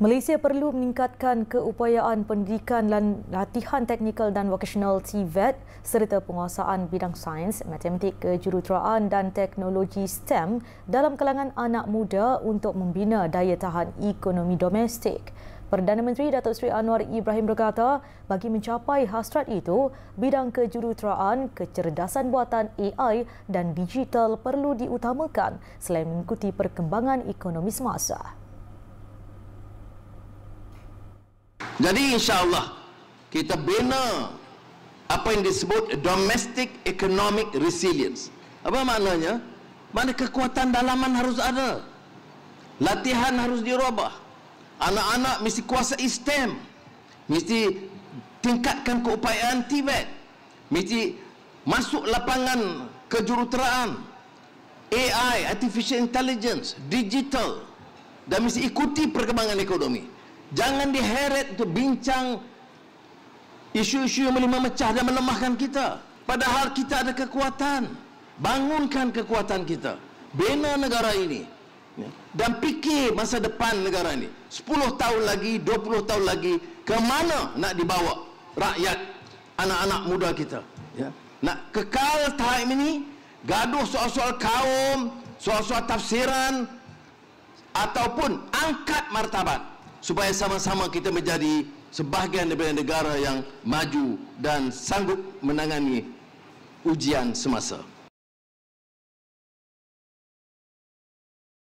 Malaysia perlu meningkatkan keupayaan pendidikan dan latihan teknikal dan vocational TVET serta penguasaan bidang sains, matematik, kejuruteraan dan teknologi STEM dalam kalangan anak muda untuk membina daya tahan ekonomi domestik. Perdana Menteri Datuk Seri Anwar Ibrahim berkata, bagi mencapai hasrat itu, bidang kejuruteraan, kecerdasan buatan AI dan digital perlu diutamakan selain mengikuti perkembangan ekonomi semasa. Jadi insya-Allah kita bina apa yang disebut domestic economic resilience. Apa maknanya? Maknanya kekuatan dalaman harus ada. Latihan harus dirubah. Anak-anak mesti kuasai STEM. Mesti tingkatkan keupayaan TVET. Mesti masuk lapangan kejuruteraan, AI, artificial intelligence, digital, dan mesti ikuti perkembangan ekonomi. Jangan diheret untuk bincang isu-isu yang boleh memecah dan melemahkan kita. Padahal kita ada kekuatan. Bangunkan kekuatan kita. Bina negara ini. Dan fikir masa depan negara ini. 10 tahun lagi, 20 tahun lagi, ke mana nak dibawa rakyat, anak-anak muda kita. Nak kekal tahap ini, gaduh soal-soal kaum, soal-soal tafsiran, ataupun angkat martabat. Supaya sama-sama kita menjadi sebahagian daripada negara yang maju dan sanggup menangani ujian semasa.